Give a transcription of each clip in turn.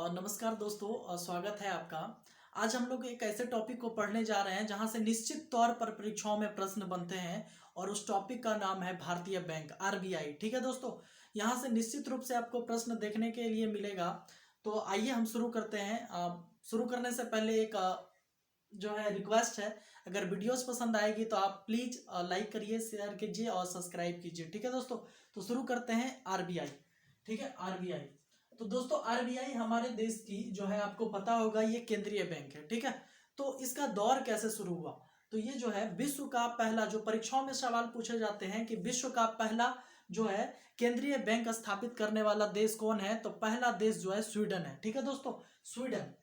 नमस्कार दोस्तों, स्वागत है आपका। आज हम लोग एक ऐसे टॉपिक को पढ़ने जा रहे हैं जहां से निश्चित तौर पर परीक्षाओं में प्रश्न बनते हैं और उस टॉपिक का नाम है भारतीय बैंक आरबीआई। ठीक है दोस्तों, यहां से निश्चित रूप से आपको प्रश्न देखने के लिए मिलेगा। तो आइए हम शुरू करते हैं। शुरू करने से पहले एक जो है रिक्वेस्ट है, अगर वीडियोस पसंद आएगी तो आप प्लीज लाइक करिए, शेयर कीजिए और सब्सक्राइब कीजिए। ठीक है दोस्तों, तो शुरू करते हैं आरबीआई। ठीक है, आरबीआई। तो दोस्तों आरबीआई हमारे देश की जो है, आपको पता होगा, ये केंद्रीय बैंक है। ठीक है, तो इसका दौर कैसे शुरू हुआ? तो ये जो है विश्व का पहला, जो परीक्षाओं में सवाल पूछे जाते हैं कि विश्व का पहला जो है केंद्रीय बैंक स्थापित करने वाला देश कौन है, तो पहला देश जो है स्वीडन है। ठीक है दोस्तों, स्वीडन।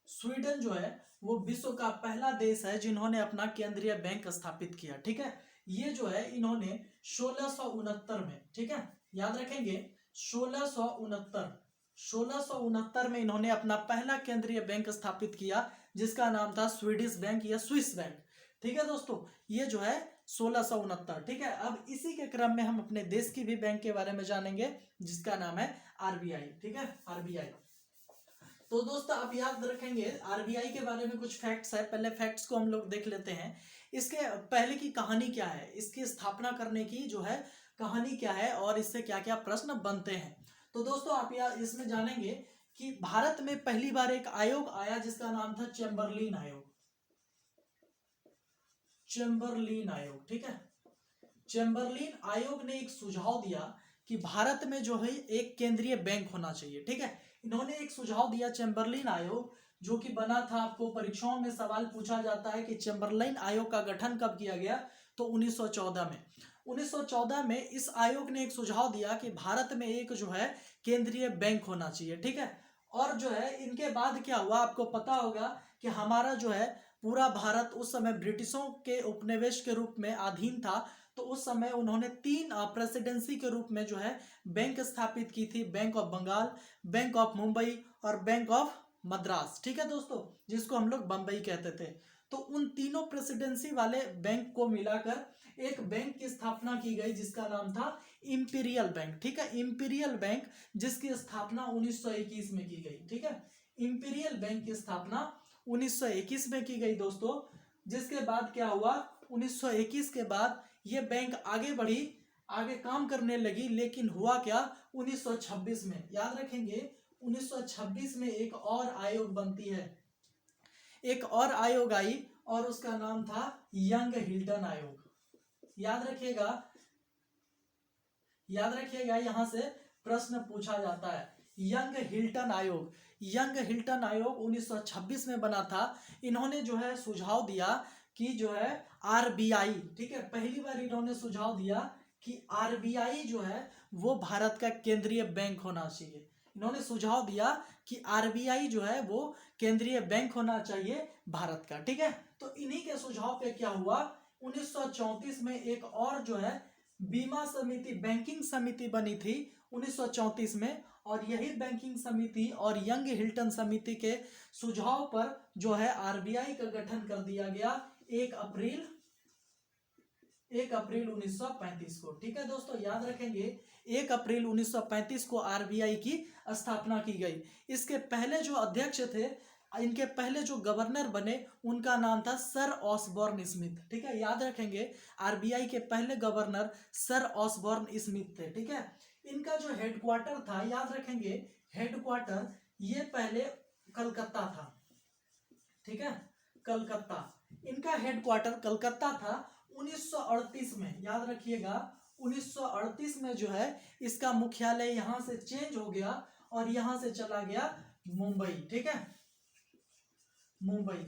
स्वीडन जो है वो विश्व का पहला देश है जिन्होंने अपना केंद्रीय बैंक स्थापित किया। ठीक है, ये जो है इन्होंने 1669 में, ठीक है, याद रखेंगे 1669 में इन्होंने अपना पहला केंद्रीय बैंक स्थापित किया, जिसका नाम था स्वीडिश बैंक या स्विस बैंक। ठीक है दोस्तों, ये जो है 1669। ठीक है, अब इसी के क्रम में हम अपने देश की भी बैंक के बारे में जानेंगे, जिसका नाम है आरबीआई। ठीक है, आरबीआई। तो दोस्तों आप याद रखेंगे आरबीआई के बारे में कुछ फैक्ट्स है। पहले फैक्ट्स को हम लोग देख लेते हैं। इसके पहले की कहानी क्या है, इसकी स्थापना करने की जो है कहानी क्या है और इससे क्या क्या प्रश्न बनते हैं। तो दोस्तों आप इसमें जानेंगे कि भारत में पहली बार एक आयोग आया जिसका नाम था चैम्बरलिन आयोग। चैम्बरलिन आयोग, ठीक है। चैम्बरलिन आयोग ने एक सुझाव दिया कि भारत में जो है एक केंद्रीय बैंक होना चाहिए। ठीक है, इन्होंने एक सुझाव दिया चैम्बरलिन आयोग, जो कि बना था, आपको परीक्षाओं में सवाल पूछा जाता है कि चैम्बरलिन आयोग का गठन कब किया गया, तो 1914 में। 1914 में इस आयोग ने एक सुझाव दिया कि भारत में एक जो है केंद्रीय बैंक होना चाहिए। ठीक है, और जो है इनके बाद क्या हुआ, आपको पता होगा कि हमारा जो है पूरा भारत उस समय ब्रिटिशों के उपनिवेश के रूप में अधीन था। तो उस समय उन्होंने 3 प्रेसिडेंसी के रूप में जो है बैंक स्थापित की थी, bank of Bengal, bank of Mumbai और बैंक ऑफ मद्रास। ठीक है दोस्तों, जिसको हम लोग बंबई कहते थे। तो उन तीनों प्रेसिडेंसी वाले बैंक को मिलाकर एक बैंक की स्थापना की गई, जिसका नाम था इंपीरियल बैंक। ठीक है, इंपीरियल बैंक, जिसकी स्थापना 1921 में की गई। ठीक है, इंपीरियल बैंक की स्थापना 1921 में की गई दोस्तों। जिसके बाद क्या हुआ, 1921 के बाद ये बैंक आगे बढ़ी, आगे काम करने लगी, लेकिन हुआ क्या, 1926 में, याद रखेंगे 1926 में एक और आयोग बनती है, एक और आयोग आई और उसका नाम था यंग हिल्टन आयोग। याद रखिएगा, याद रखिएगा, यहां से प्रश्न पूछा जाता है। यंग हिल्टन आयोग, यंग हिल्टन आयोग 1926 में बना था। इन्होंने जो है सुझाव दिया कि जो है आरबीआई, ठीक है, पहली बार इन्होंने सुझाव दिया कि आरबीआई जो है वो भारत का केंद्रीय बैंक होना चाहिए। इन्होंने सुझाव दिया कि आरबीआई जो है वो केंद्रीय बैंक होना चाहिए भारत का। ठीक है, तो इन्हीं के सुझाव पे क्या हुआ, 1934 में एक और जो है बीमा समिति, बैंकिंग समिति बनी थी 1934 में, और यही बैंकिंग समिति और यंग हिल्टन समिति के सुझाव पर जो है आरबीआई का गठन कर दिया गया 1 अप्रैल 1935 को। ठीक है दोस्तों, याद रखेंगे 1 अप्रैल 1935 को आरबीआई की स्थापना की गई। इसके पहले जो अध्यक्ष थे, इनके पहले जो गवर्नर बने, उनका नाम था सर ऑसबॉर्न स्मिथ। ठीक है, याद रखेंगे आरबीआई के पहले गवर्नर सर ऑसबॉर्न स्मिथ थे। ठीक है, इनका जो हेडक्वार्टर था, याद रखेंगे हेडक्वार्टर ये पहले कलकत्ता था। ठीक है, कलकत्ता, इनका हेडक्वार्टर कलकत्ता था। 1938 में, याद रखिएगा 1938 में जो है इसका मुख्यालय यहां से चेंज हो गया और यहां से चला गया मुंबई। ठीक है, मुंबई,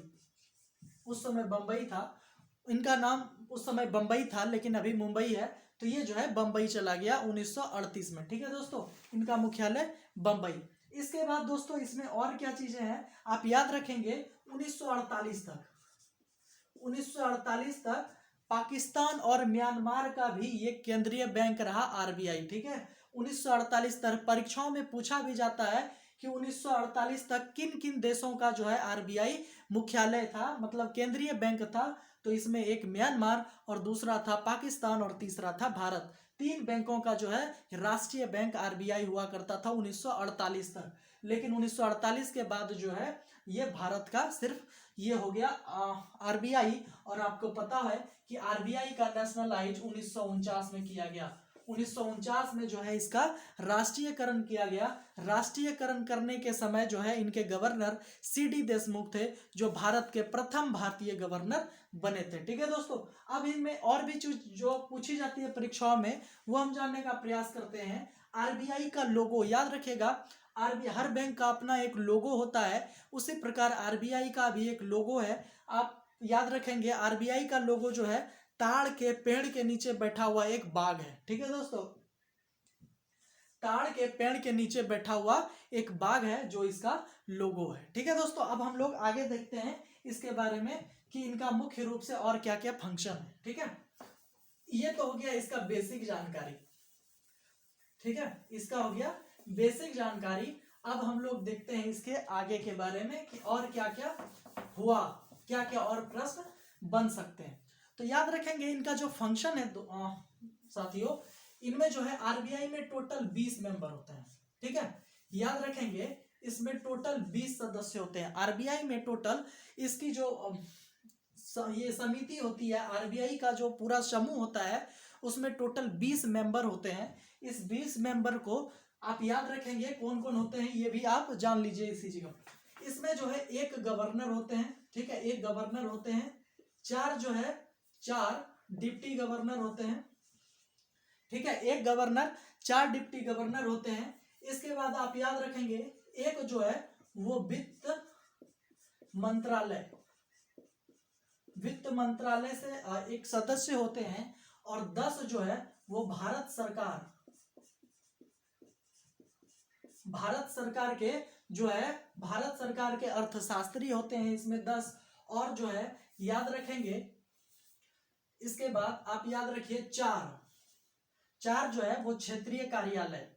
उस समय बंबई था, इनका नाम उस समय बंबई था लेकिन अभी मुंबई है। तो ये जो है बंबई चला गया 1938 में। ठीक है दोस्तों, इनका मुख्यालय बंबई। इसके बाद दोस्तों इसमें और क्या चीजें हैं, आप याद रखेंगे 1948 तक पाकिस्तान और म्यांमार का भी ये केंद्रीय बैंक रहा आरबीआई। ठीक है, 1948 तक परीक्षाओं में पूछा भी जाता है कि 1948 तक किन किन देशों का जो है आरबीआई मुख्यालय था, मतलब केंद्रीय बैंक था। तो इसमें एक म्यांमार और दूसरा था पाकिस्तान और तीसरा था भारत। 3 बैंकों का जो है राष्ट्रीय बैंक आरबीआई हुआ करता था 1948 तक। लेकिन 1948 के बाद जो है ये भारत का सिर्फ ये हो गया आरबीआई। और आपको पता है कि आरबीआई का नेशनलाइज 1949 में किया गया। 1949 में जो है इसका राष्ट्रीयकरण किया गया। राष्ट्रीयकरण करने के समय जो है इनके गवर्नर सीडी देशमुख थे, जो भारत के प्रथम भारतीय गवर्नर बने थे। ठीक है दोस्तों, अब इनमें और भी चीज जो पूछी जाती है परीक्षाओं में वो हम जानने का प्रयास करते हैं। आरबीआई का लोगो याद रखेगा, हर बैंक का अपना एक लोगो होता है, उसी प्रकार आरबीआई का भी एक लोगो है। आप याद रखेंगे आरबीआई का लोगो जो है ताड़ के पेड़ के नीचे बैठा हुआ एक बाघ है। ठीक है दोस्तों, ताड़ के पेड़ के नीचे बैठा हुआ एक बाघ है जो इसका लोगो है। ठीक है दोस्तों, अब हम लोग आगे देखते हैं इसके बारे में कि इनका मुख्य रूप से और क्या क्या फंक्शन है। ठीक है, ये तो हो गया इसका बेसिक जानकारी। ठीक है, इसका हो गया बेसिक जानकारी। अब हम लोग देखते हैं इसके आगे के बारे में कि और क्या क्या हुआ, क्या क्या और प्रश्न बन सकते हैं। तो याद रखेंगे इनका जो फंक्शन है साथियों, इनमें जो है आरबीआई में टोटल 20 मेंबर होते हैं। ठीक है, याद रखेंगे इसमें टोटल 20 सदस्य होते हैं। आरबीआई में टोटल इसकी जो ये समिति होती है, आरबीआई का जो पूरा समूह होता है उसमें टोटल 20 मेंबर होते हैं। इस 20 मेंबर को आप याद रखेंगे कौन कौन होते हैं ये भी आप जान लीजिए इसी जगह। इसमें जो है एक गवर्नर होते हैं। ठीक है, एक गवर्नर होते हैं, चार डिप्टी गवर्नर होते हैं। ठीक है, एक गवर्नर, 4 डिप्टी गवर्नर होते हैं। इसके बाद आप याद रखेंगे एक जो है वो वित्त मंत्रालय से एक सदस्य होते हैं, और 10 जो है वो भारत सरकार के जो है भारत सरकार के अर्थशास्त्री होते हैं इसमें 10। और जो है याद रखेंगे इसके बाद आप याद रखिए चार जो है वो क्षेत्रीय कार्यालय,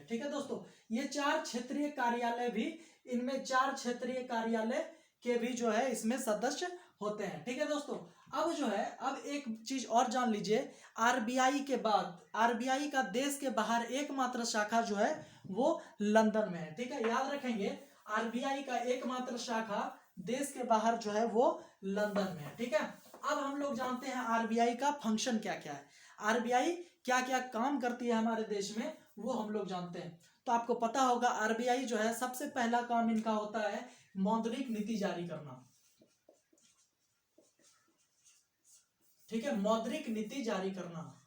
ठीक है दोस्तों, ये 4 क्षेत्रीय कार्यालय भी, इनमें 4 क्षेत्रीय कार्यालय के भी जो है इसमें सदस्य होते हैं। ठीक है दोस्तों, अब जो है अब एक चीज और जान लीजिए, आरबीआई के बाद आरबीआई का देश के बाहर एकमात्र शाखा जो है वो लंदन में है। ठीक है, याद रखेंगे आरबीआई का एकमात्र शाखा देश के बाहर जो है वो लंदन में है। ठीक है, अब हम लोग जानते हैं आरबीआई का फंक्शन क्या क्या है, आरबीआई क्या क्या काम करती है हमारे देश में, वो हम लोग जानते हैं। तो आपको पता होगा आरबीआई जो है सबसे पहला काम इनका होता है मौद्रिक नीति जारी करना। ठीक है, मौद्रिक नीति जारी करना।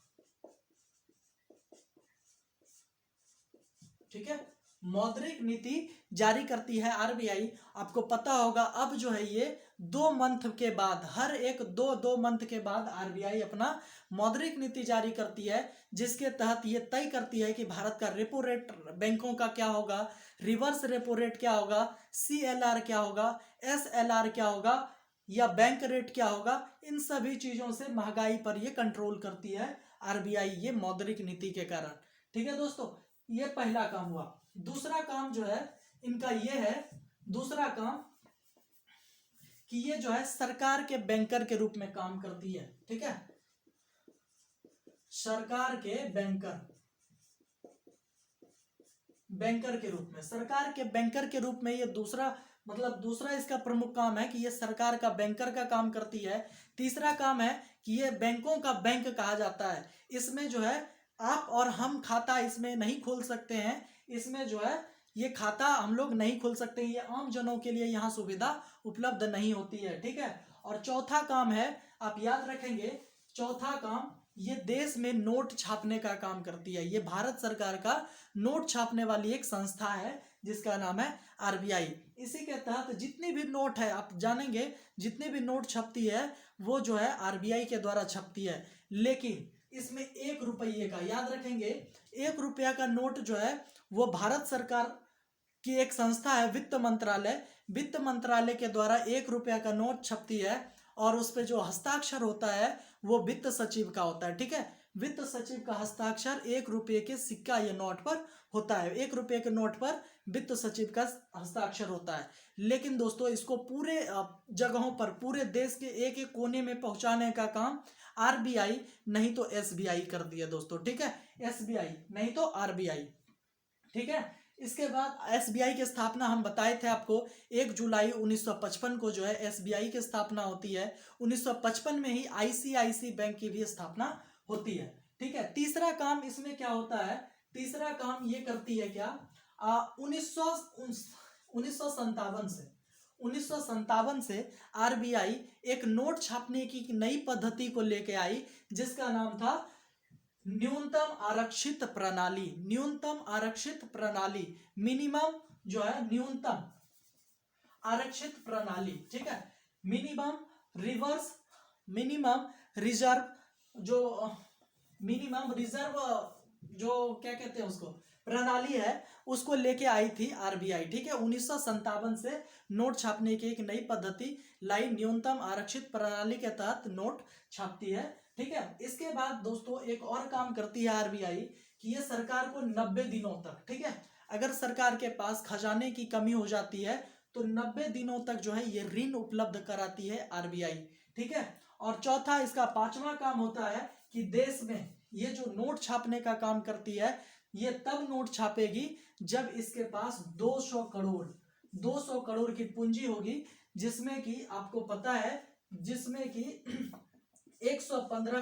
ठीक है, मौद्रिक नीति जारी करती है आरबीआई। आपको पता होगा अब जो है ये 2 मंथ के बाद, हर एक 2 मंथ के बाद आरबीआई अपना मौद्रिक नीति जारी करती है, जिसके तहत ये तय करती है कि भारत का रेपो रेट बैंकों का क्या होगा, रिवर्स रेपो रेट क्या होगा, सीएलआर क्या होगा, एसएलआर क्या होगा, या बैंक रेट क्या होगा। इन सभी चीजों से महंगाई पर ये कंट्रोल करती है आरबीआई, ये मौद्रिक नीति के कारण। ठीक है दोस्तों, ये पहला काम हुआ। दूसरा काम जो है इनका ये है, दूसरा काम कि ये जो है सरकार के बैंकर के रूप में काम करती है। ठीक है, सरकार के बैंकर के रूप में, सरकार के बैंकर के रूप में ये दूसरा इसका प्रमुख काम है कि ये सरकार का बैंकर का काम करती है। तीसरा काम है कि ये बैंकों का बैंक कहा जाता है। इसमें जो है आप और हम खाता इसमें नहीं खोल सकते हैं, इसमें जो है ये खाता हम लोग नहीं खोल सकते, ये आम जनों के लिए यहाँ सुविधा उपलब्ध नहीं होती है। ठीक है, और चौथा काम है, आप याद रखेंगे चौथा काम, ये देश में नोट छापने का काम करती है। ये भारत सरकार का नोट छापने वाली एक संस्था है जिसका नाम है आरबीआई। इसी के तहत जितनी भी नोट है, आप जानेंगे जितनी भी नोट छपती है वो जो है आरबीआई के द्वारा छपती है। लेकिन इसमें 1 रुपये का, याद रखेंगे 1 रुपया का नोट जो है वो भारत सरकार की एक संस्था है वित्त मंत्रालय के द्वारा 1 रुपया का नोट छपती है, और उस पर जो हस्ताक्षर होता है वो वित्त सचिव का होता है। ठीक है, वित्त सचिव का हस्ताक्षर 1 रुपये के सिक्का या नोट पर होता है। 1 रुपये के नोट पर वित्त सचिव का हस्ताक्षर होता है। लेकिन दोस्तों इसको पूरे जगहों पर, पूरे देश के एक एक कोने में पहुंचाने का काम आरबीआई नहीं तो एसबीआई कर दिया दोस्तों, ठीक है। एसबीआई नहीं तो आरबीआई, ठीक है। इसके बाद एसबीआई की स्थापना हम बताए थे आपको 1 जुलाई 1955 को जो है एसबीआई की स्थापना होती है। 1955 में ही आईसीआईसी बैंक की भी स्थापना होती है, ठीक है। तीसरा काम इसमें क्या होता है, तीसरा काम ये करती है क्या, 1957 से आरबीआई एक नोट छापने की नई पद्धति को लेके आई जिसका नाम था न्यूनतम आरक्षित प्रणाली। न्यूनतम आरक्षित प्रणाली, मिनिमम जो है न्यूनतम आरक्षित प्रणाली, ठीक है। मिनिमम रिजर्व जो मिनिमम रिजर्व जो क्या कहते हैं उसको प्रणाली है, उसको लेके आई थी आरबीआई, ठीक है। 1957 से नोट छापने की एक नई पद्धति लाई, न्यूनतम आरक्षित प्रणाली के तहत नोट छापती है, ठीक है। इसके बाद दोस्तों एक और काम करती है आरबीआई कि ये सरकार को 90 दिनों तक, ठीक है, अगर सरकार के पास खजाने की कमी हो जाती है तो 90 दिनों तक जो है ये ऋण उपलब्ध कराती है आरबीआई, ठीक है। और चौथा, इसका पांचवा काम होता है कि देश में ये जो नोट छापने का काम करती है, ये तब नोट छापेगी जब इसके पास 200 करोड़ की पूंजी होगी, जिसमें कि आपको पता है, जिसमें कि 115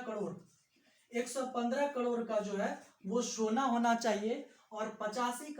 करोड़ का जो है वो सोना होना चाहिए और 85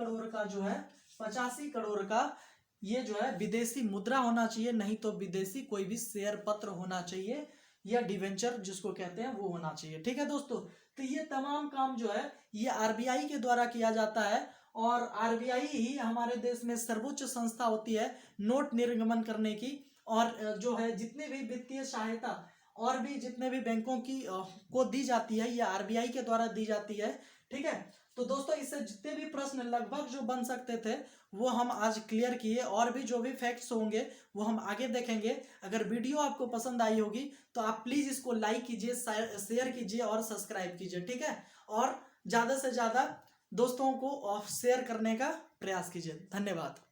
करोड़ का ये जो है विदेशी मुद्रा होना चाहिए, नहीं तो विदेशी कोई भी शेयर पत्र होना चाहिए या डिवेंचर जिसको कहते हैं वो होना चाहिए, ठीक है दोस्तों। तो ये तमाम काम जो है ये आरबीआई के द्वारा किया जाता है और आरबीआई ही हमारे देश में सर्वोच्च संस्था होती है नोट निर्गमन करने की, और जो है जितने भी वित्तीय सहायता और भी जितने भी बैंकों की को दी जाती है ये आरबीआई के द्वारा दी जाती है, ठीक है। तो दोस्तों इससे जितने भी प्रश्न लगभग जो बन सकते थे वो हम आज क्लियर किए, और भी जो भी फैक्ट्स होंगे वो हम आगे देखेंगे। अगर वीडियो आपको पसंद आई होगी तो आप प्लीज़ इसको लाइक कीजिए, शेयर कीजिए और सब्सक्राइब कीजिए, ठीक है। और ज़्यादा से ज़्यादा दोस्तों को शेयर करने का प्रयास कीजिए। धन्यवाद।